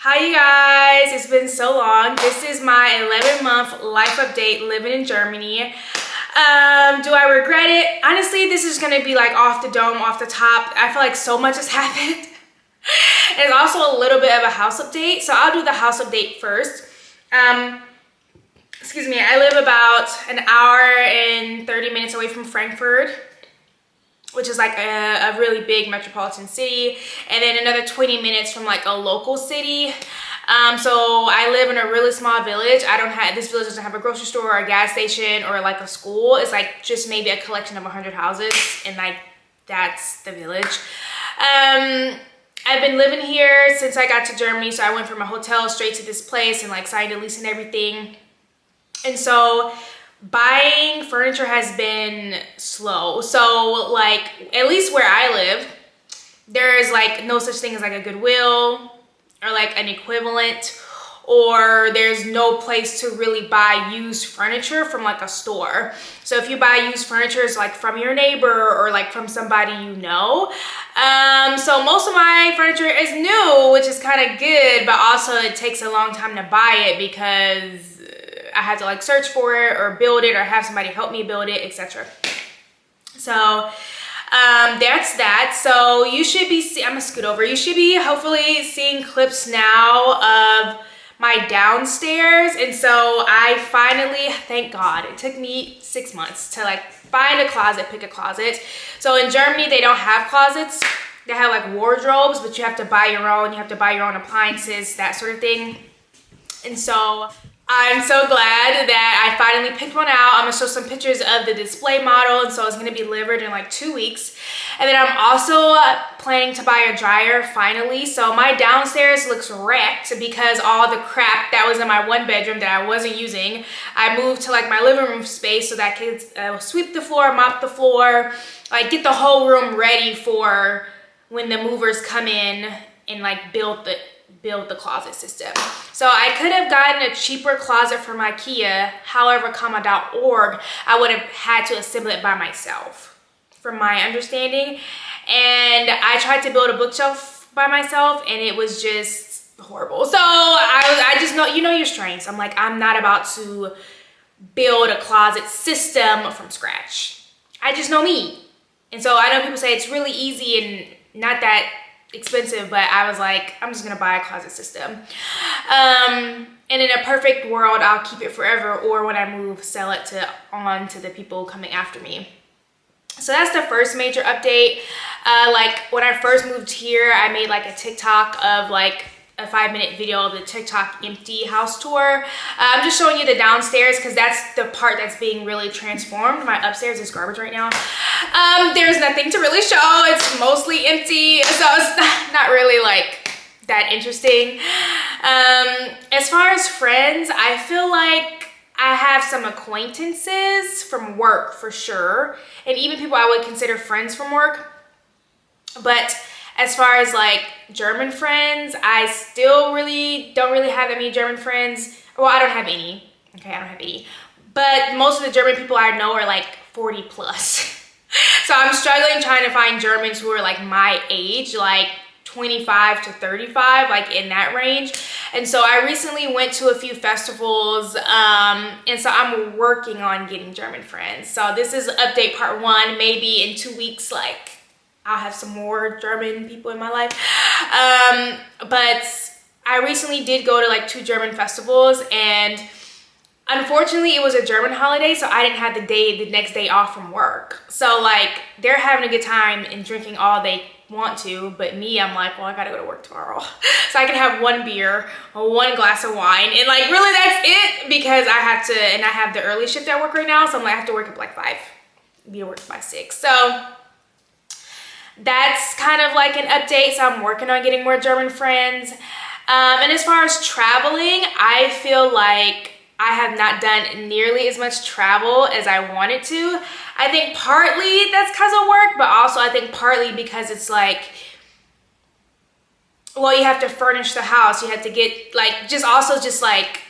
Hi you guys, it's been so long. This is my 11-month life update living in Germany. Do I regret it? Honestly, this is gonna be like off the dome, off the top. I feel like so much has happened. And it's also a little bit of a house update, so I'll do the house update first. Excuse me, I live about an hour and 30 minutes away from Frankfurt, which is like a really big metropolitan city, and then another 20 minutes from like a local city. So I live in a really small village. This village doesn't have a grocery store or a gas station or like a school. It's like just maybe a collection of 100 houses, and like that's the village. I've been living here since I got to Germany, so I went from a hotel straight to this place and like signed a lease and everything. And so buying furniture has been slow. So like, at least where I live, there is like no such thing as like a Goodwill or like an equivalent, or there's no place to really buy used furniture from like a store. So if you buy used furniture, it's like from your neighbor or like from somebody you know. So most of my furniture is new, which is kind of good, but also it takes a long time to buy it because I had to like search for it or build it or have somebody help me build it, etc. So that's that. So you should be, I'm gonna scoot over. You should be hopefully seeing clips now of my downstairs. And so I finally, thank God, it took me 6 months to like find a closet, pick a closet. So in Germany, they don't have closets. They have like wardrobes, but you have to buy your own. You have to buy your own appliances, that sort of thing. And so I'm so glad that I finally picked one out. I'm gonna show some pictures of the display model, and so it's gonna be delivered in like 2 weeks. And then I'm also planning to buy a dryer finally. So my downstairs looks wrecked because all the crap that was in my one bedroom that I wasn't using, I moved to like my living room space so that I could sweep the floor, mop the floor, like get the whole room ready for when the movers come in and like build the closet system. So I could have gotten a cheaper closet from IKEA, however, comma.org, I would have had to assemble it by myself, from my understanding. And I tried to build a bookshelf by myself, and it was just horrible. So I just know, you know your strengths. I'm like, I'm not about to build a closet system from scratch. I just know me. And so I know people say it's really easy and not that expensive, but I was like, I'm just gonna buy a closet system. And in a perfect world, I'll keep it forever, or when I move, sell it on to the people coming after me. So that's the first major update. Like when I first moved here, I made like a TikTok of like a 5-minute video of the TikTok empty house tour. I'm just showing you the downstairs because that's the part that's being really transformed. My upstairs is garbage right now. There's nothing to really show. It's mostly empty, so it's not really like that interesting. As far as friends, I feel like I have some acquaintances from work for sure, and even people I would consider friends from work. But as far as like German friends, I still don't really have that many German friends. Well, I don't have any. Okay, I don't have any. But most of the German people I know are like 40 plus. So I'm struggling trying to find Germans who are like my age, like 25 to 35, like in that range. And so I recently went to a few festivals, and so I'm working on getting German friends. So this is update part 1. Maybe in 2 weeks, like I'll have some more German people in my life. But I recently did go to like 2 German festivals, and unfortunately it was a German holiday, so I didn't have the next day off from work. So like they're having a good time and drinking all they want to, but me, I'm like, well, I gotta go to work tomorrow. So I can have 1 beer or 1 glass of wine, and like really that's it, because I have the early shift at work right now, so I'm like, I have to work up like 5, be to work by 6. So that's kind of like an update. So I'm working on getting more German friends. And as far as traveling, I feel like I have not done nearly as much travel as I wanted to. I think partly that's because of work, but also I think partly because it's like, well, you have to furnish the house. You have to get like, just like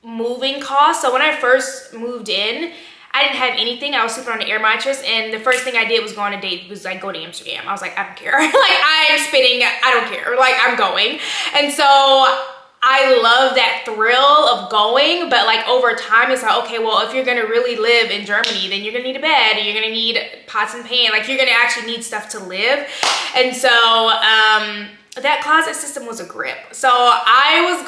moving costs. So when I first moved in, I didn't have anything. I was sleeping on an air mattress, and the first thing I did was go on a date, was like go to Amsterdam. I was like, I don't care. Like, I'm spending, I don't care. Like, I'm going. And so I love that thrill of going, but like over time it's like, okay, well, if you're gonna really live in Germany, then you're gonna need a bed, and you're gonna need pots and pans. Like, you're gonna actually need stuff to live. And so that closet system was a grip. So I was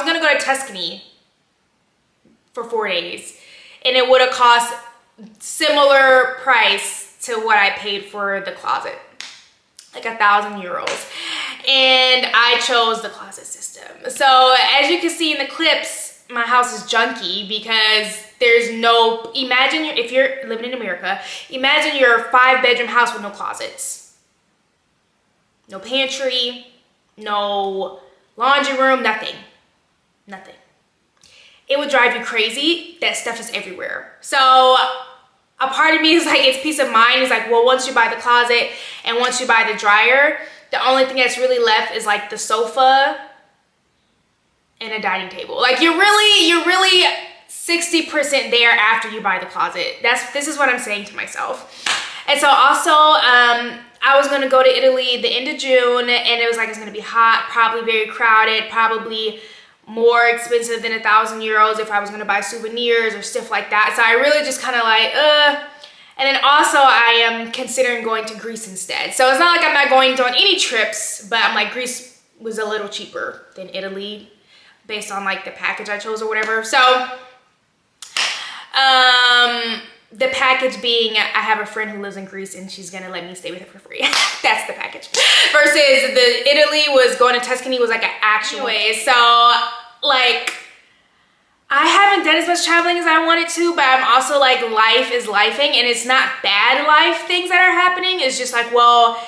gonna go to Tuscany for 4 days, and it would have cost similar price to what I paid for the closet, like €1,000. And I chose the closet system. So as you can see in the clips, my house is junky because there's no, imagine if you're living in America, imagine your 5-bedroom house with no closets, no pantry, no laundry room, nothing. It would drive you crazy. That stuff is everywhere. So a part of me is like, it's peace of mind. It's like, well, once you buy the closet and once you buy the dryer, the only thing that's really left is like the sofa and a dining table. Like, you're really 60% there after you buy the closet. This is what I'm saying to myself. And so also, I was gonna go to Italy the end of June, and it was like, it's gonna be hot, probably very crowded, probably more expensive than €1,000 if I was gonna buy souvenirs or stuff like that. So I really just kind of like, And then also I am considering going to Greece instead. So it's not like I'm not going on any trips, but I'm like, Greece was a little cheaper than Italy based on like the package I chose or whatever. So, the package being, I have a friend who lives in Greece and she's gonna let me stay with her for free. That's the package. Versus the Italy was going to Tuscany was like an actual way. So like, I haven't done as much traveling as I wanted to, but I'm also like, life is lifing, and it's not bad life things that are happening. It's just like, well,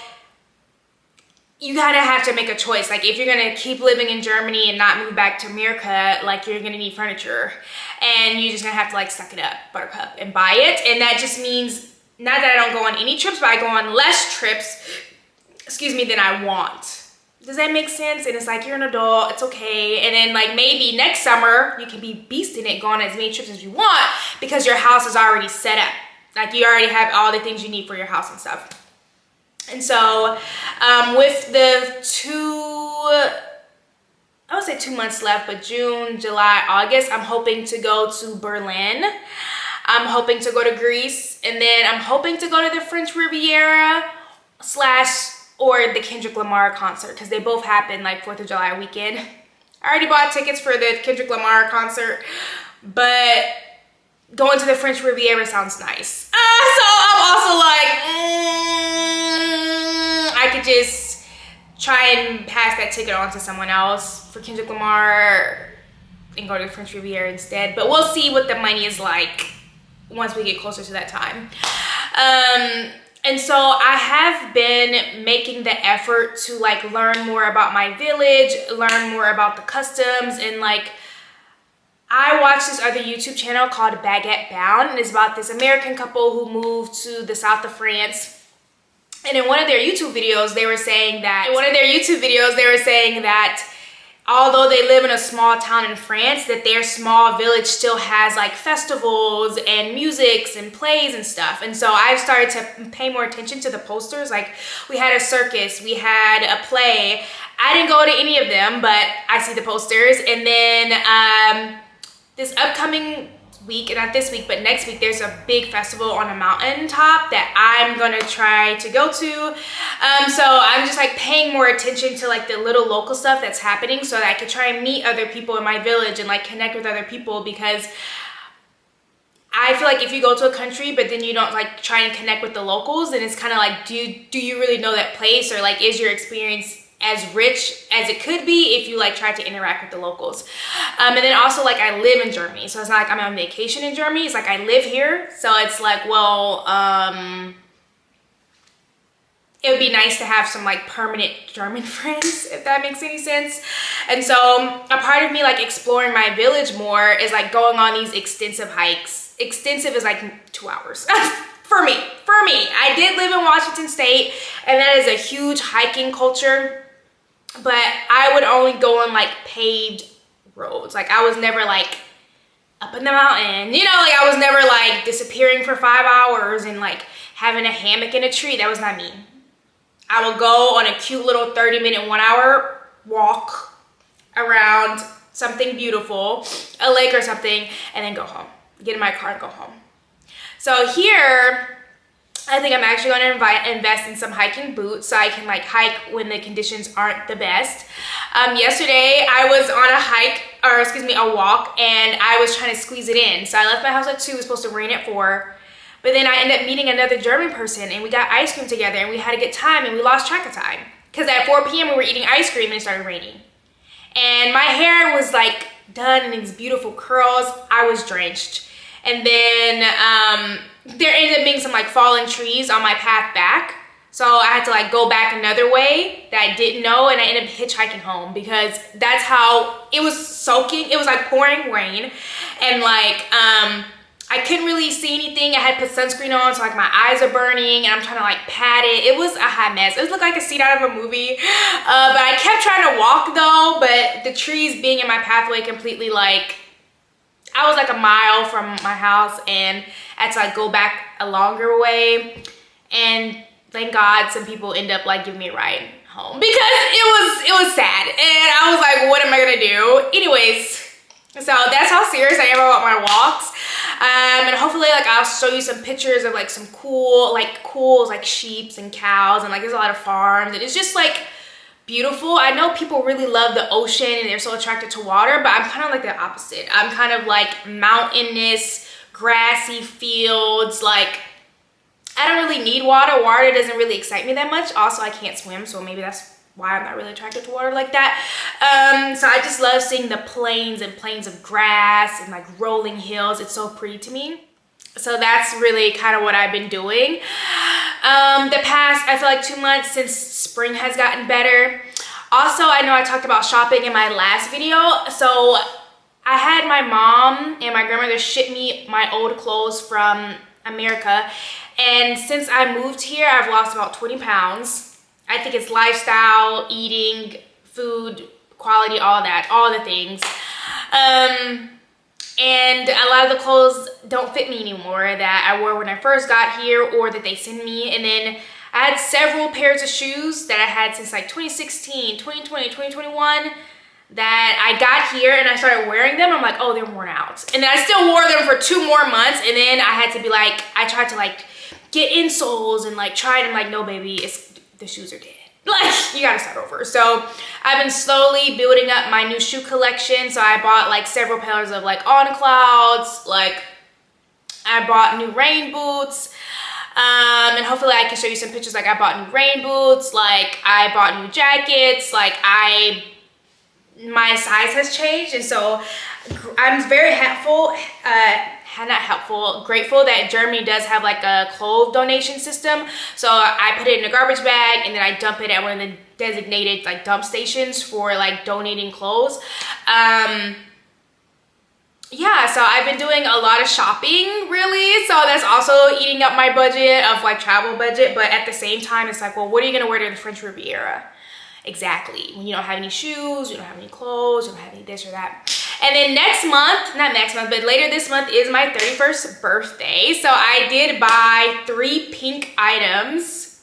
you kind of have to make a choice. Like, if you're gonna keep living in Germany and not move back to America, like, you're gonna need furniture, and you're just gonna have to like suck it up, buttercup, and buy it. And that just means, not that I don't go on any trips, but I go on less trips, excuse me, than I want. Does that make sense? And it's like, you're an adult, it's okay. And then like, maybe next summer you can be beasting it, going on as many trips as you want, because your house is already set up. Like, you already have all the things you need for your house and stuff. And so with the I would say 2 months left, but June, July, August, I'm hoping to go to Berlin. I'm hoping to go to Greece, and then I'm hoping to go to the French Riviera or the Kendrick Lamar concert, because they both happen like 4th of July weekend. I already bought tickets for the Kendrick Lamar concert, but going to the French Riviera sounds nice. So I'm also like, I could just try and pass that ticket on to someone else for Kendrick Lamar and go to the French Riviera instead. But we'll see what the money is like once we get closer to that time. And so I have been making the effort to like learn more about my village, learn more about the customs, and like, I watched this other YouTube channel called Baguette Bound, and it's about this American couple who moved to the south of France. And in one of their YouTube videos, they were saying that although they live in a small town in France, that their small village still has like festivals and musics and plays and stuff. And so I've started to pay more attention to the posters. Like, we had a circus, we had a play. I didn't go to any of them, but I see the posters. And then this upcoming week, not this week, but next week, there's a big festival on a mountain top that I'm gonna try to go to. So I'm just like paying more attention to like the little local stuff that's happening, so that I can try and meet other people in my village and like connect with other people, because I feel like if you go to a country but then you don't like try and connect with the locals, then it's kind of like, do you really know that place, or like, is your experience as rich as it could be if you like try to interact with the locals? And then also, like, I live in Germany, so it's not like I'm on vacation in Germany. It's like I live here, so it's like, well, it would be nice to have some like permanent German friends, if that makes any sense. And so a part of me like exploring my village more is like going on these extensive hikes. Extensive is like 2 hours. For me. I did live in Washington State, and that is a huge hiking culture, but I would only go on like paved roads. Like, I was never like up in the mountain. You know, like I was never like disappearing for 5 hours and like having a hammock in a tree. That was not me. I would go on a cute little 30-minute, 1 hour walk around something beautiful, a lake or something, and then go home. Get in my car and go home. So here, I think I'm actually going to invest in some hiking boots so I can like hike when the conditions aren't the best. Yesterday I was on a walk, and I was trying to squeeze it in. So I left my house at 2, it was supposed to rain at 4. But then I ended up meeting another German person, and we got ice cream together, and we had a good time, and we lost track of time. Because at 4 p.m. we were eating ice cream and it started raining. And my hair was like done in these beautiful curls. I was drenched. And then there ended up being some like fallen trees on my path back. So I had to like go back another way that I didn't know, and I ended up hitchhiking home because that's how it was soaking. It was like pouring rain, and like I couldn't really see anything. I had put sunscreen on, so like my eyes are burning, and I'm trying to like pat it. It was a hot mess. It looked like a scene out of a movie. But I kept trying to walk though, but the trees being in my pathway completely like, I was like a mile from my house, and I had to like go back a longer way. And thank God some people end up like giving me a ride home because it was sad. And I was like, what am I gonna do? Anyways, so that's how serious I am about my walks. And hopefully like I'll show you some pictures of like some cool like sheeps and cows, and like there's a lot of farms, and it's just like beautiful. I know people really love the ocean and they're so attracted to water, but I'm kind of like the opposite. I'm kind of like mountainous, grassy fields. Like I don't really need water. Water doesn't really excite me that much. Also, I can't swim, so maybe that's why I'm not really attracted to water like that. So I just love seeing the plains and plains of grass and like rolling hills. It's so pretty to me. So that's really kind of what I've been doing. The past, I feel like 2 months since spring has gotten better. Also, I know I talked about shopping in my last video. So I had my mom and my grandmother ship me my old clothes from America. And since I moved here, I've lost about 20 pounds. I think it's lifestyle, eating, food, quality, all that, all the things. And a lot of the clothes don't fit me anymore that I wore when I first got here or that they send me. And then I had several pairs of shoes that I had since like 2016, 2020, 2021 that I got here, and I started wearing them. I'm like, oh, they're worn out. And then I still wore them for 2 more months, and then I had to be like, I tried to like get insoles and like try it. I'm like, no, baby, the shoes are dead. Like, you gotta start over. So I've been slowly building up my new shoe collection. So I bought like several pairs of like On Clouds. Like I bought new rain boots. And hopefully I can show you some pictures. Like I bought new rain boots. Like I bought new jackets. Like my size has changed. And so I'm very grateful that Germany does have like a clothes donation system. So I put it in a garbage bag, and then I dump it at one of the designated like dump stations for like donating clothes. Yeah, so I've been doing a lot of shopping really. So that's also eating up my budget of like travel budget. But at the same time, it's like, well, what are you gonna wear to the French Riviera? Exactly. When you don't have any shoes, you don't have any clothes, you don't have any this or that. And then not next month, but later this month is my 31st birthday. So I did buy 3 pink items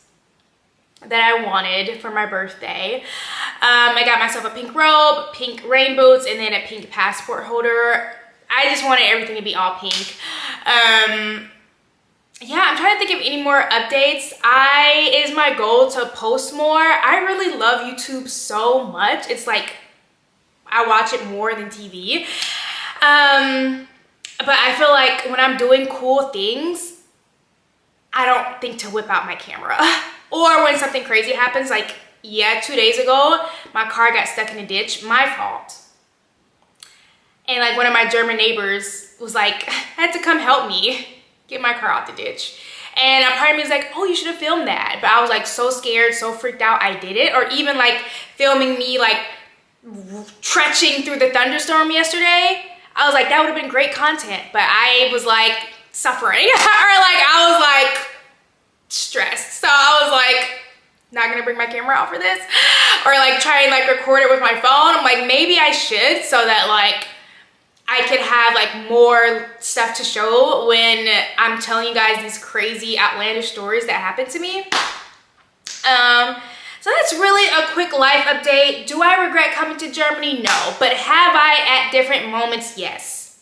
that I wanted for my birthday. I got myself a pink robe, pink rain boots, and then a pink passport holder. I just wanted everything to be all pink. Yeah, I'm trying to think of any more updates. It is my goal to post more. I really love YouTube so much. It's like I watch it more than TV. But I feel like when I'm doing cool things, I don't think to whip out my camera. Or when something crazy happens, like, yeah, 2 days ago, my car got stuck in a ditch, my fault. And like one of my German neighbors was like, had to come help me get my car out the ditch. And a part of me was like, oh, you should have filmed that. But I was like so scared, so freaked out, I didn't. Or even like filming me like trekking through the thunderstorm yesterday. I was like, that would have been great content. But I was like suffering, or like I was like stressed. So I was like, not gonna bring my camera out for this. Or like try and like record it with my phone. I'm like, maybe I should, so that like I could have like more stuff to show when I'm telling you guys these crazy outlandish stories that happened to me. So that's really a quick life update. Do I regret coming to Germany? No. But have I at different moments? Yes.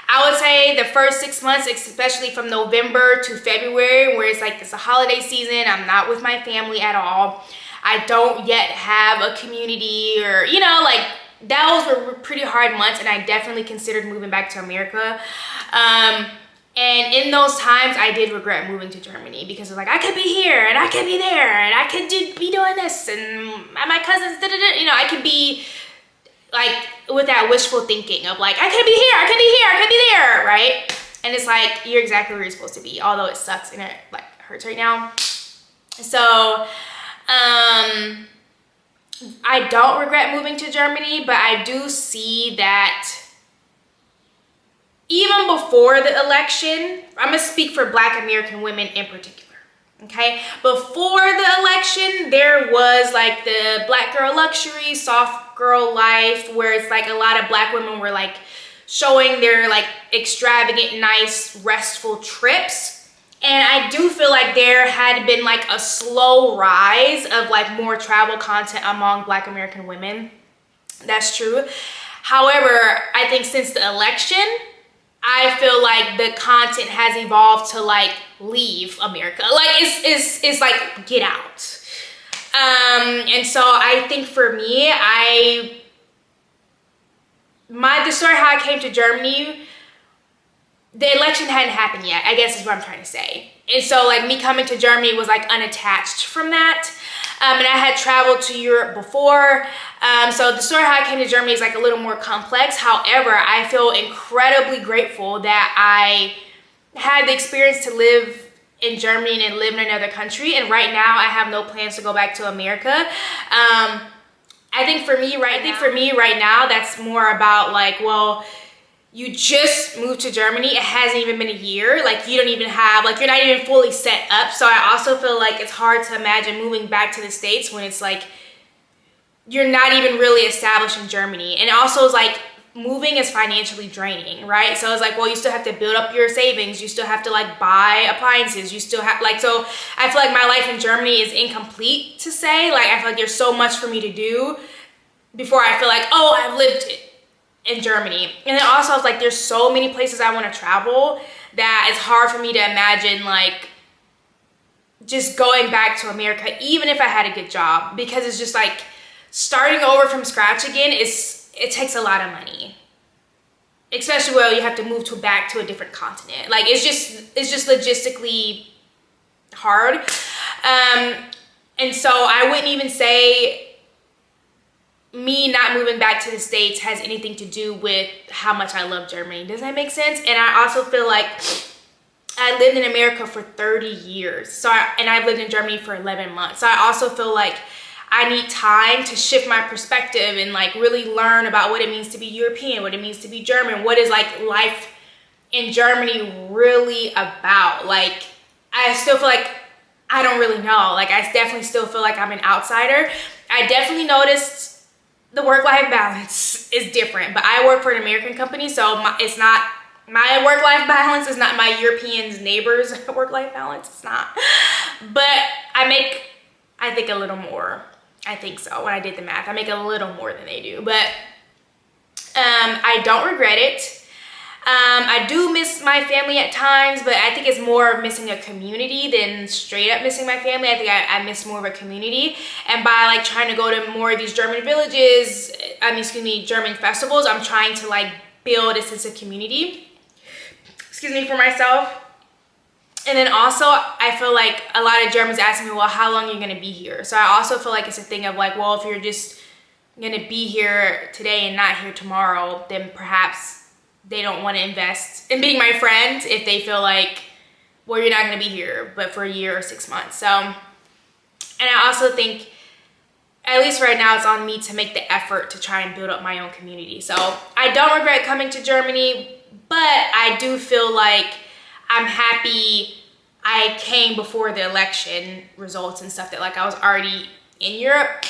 I would say the first 6 months, especially from November to February, where it's like it's a holiday season, I'm not with my family at all. I don't yet have a community, or, you know, like those were pretty hard months, and I definitely considered moving back to America. And in those times, I did regret moving to Germany because it's like, I could be here and I could be there and I could be doing this and my cousins, you know, I could be like with that wishful thinking of like, I could be here, I could be here, I could be there, right? And it's like, you're exactly where you're supposed to be, although it sucks and it like hurts right now. So, I don't regret moving to Germany, but I do see that even before the election, I'm gonna speak for Black American women in particular, okay? Before the election, there was like the Black girl luxury, soft girl life, where it's like a lot of Black women were like showing their like extravagant, nice, restful trips. And I do feel like there had been like a slow rise of like more travel content among Black American women. That's true. However, I think since the election, I feel like the content has evolved to like leave America. Like it's like get out. And so I think for me, the story how I came to Germany, the election hadn't happened yet, I guess is what I'm trying to say. And so like me coming to Germany was like unattached from that. And I had traveled to Europe before. So the story how I came to Germany is like a little more complex. However, I feel incredibly grateful that I had the experience to live in Germany and live in another country. And right now I have no plans to go back to America. I think for me right now, that's more about like, well, you just moved to Germany. It hasn't even been a year. Like you don't even have, like you're not even fully set up. So I also feel like it's hard to imagine moving back to the States when it's like, you're not even really established in Germany. And also it's like, moving is financially draining, right? So it's like, well, you still have to build up your savings. You still have to like buy appliances. You still have like, so I feel like my life in Germany is incomplete to say. Like, I feel like there's so much for me to do before I feel like, oh, I've lived in Germany. And then also it's like, there's so many places I want to travel that it's hard for me to imagine like just going back to America, even if I had a good job, because it's just like starting over from scratch again it takes a lot of money, especially when you have to move back to a different continent. Like it's just logistically hard. And so I wouldn't even say me not moving back to the States has anything to do with how much I love Germany. Does that make sense? And I also feel like I lived in America for 30 years. And I've lived in Germany for 11 months. So I also feel like I need time to shift my perspective and like really learn about what it means to be European, what it means to be German, what is like life in Germany really about. Like, I still feel like I don't really know. Like, I definitely still feel like I'm an outsider. I definitely noticed the work-life balance is different, but I work for an American company, so it's not my work-life balance is not my European neighbor's work-life balance. It's not. But I make, I think, a little more. I think so. When I did the math, I make a little more than they do, but I don't regret it. I do miss my family at times, but I think it's more of missing a community than straight up missing my family. I think I miss more of a community. And by like trying to go to more of these German villages, German festivals, I'm trying to like build a sense of community, for myself. And then also, I feel like a lot of Germans ask me, well, how long are you going to be here? So I also feel like it's a thing of like, well, if you're just going to be here today and not here tomorrow, then perhaps they don't want to invest in being my friend if they feel like, well, you're not going to be here, but for a year or 6 months. So, and I also think, at least right now, it's on me to make the effort to try and build up my own community. So I don't regret coming to Germany, but I do feel like I'm happy I came before the election results and stuff, that like I was already in Europe.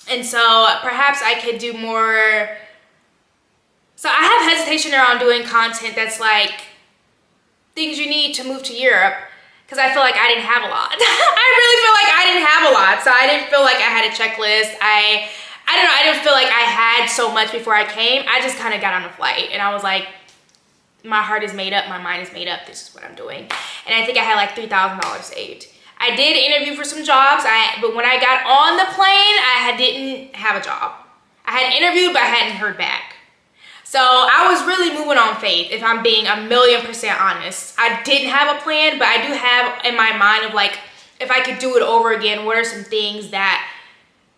And so perhaps I could do more So I have hesitation around doing content that's like things you need to move to Europe, because I feel like I didn't have a lot. I really feel like I didn't have a lot. So I didn't feel like I had a checklist. I don't know, I didn't feel like I had so much before I came. I just kind of got on a flight and I was like, my heart is made up, my mind is made up, this is what I'm doing. And I think I had like $3,000 saved. I did interview for some jobs, but when I got on the plane, I didn't have a job. I had interviewed, but I hadn't heard back. So I was really moving on faith, if I'm being 1,000,000% honest. I didn't have a plan, but I do have in my mind of like, if I could do it over again, what are some things that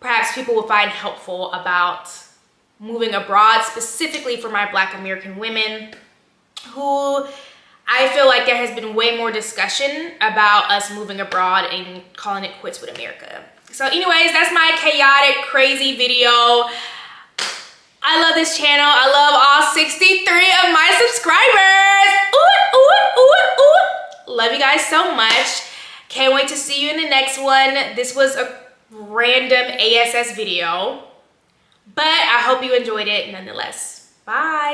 perhaps people will find helpful about moving abroad, specifically for my Black American women, who I feel like there has been way more discussion about us moving abroad and calling it quits with America. So anyways, that's my chaotic, crazy video. I love this channel. I love all 63 of my subscribers. Ooh, ooh, ooh, ooh. Love you guys so much. Can't wait to see you in the next one. This was a random ASS video, but I hope you enjoyed it nonetheless. Bye.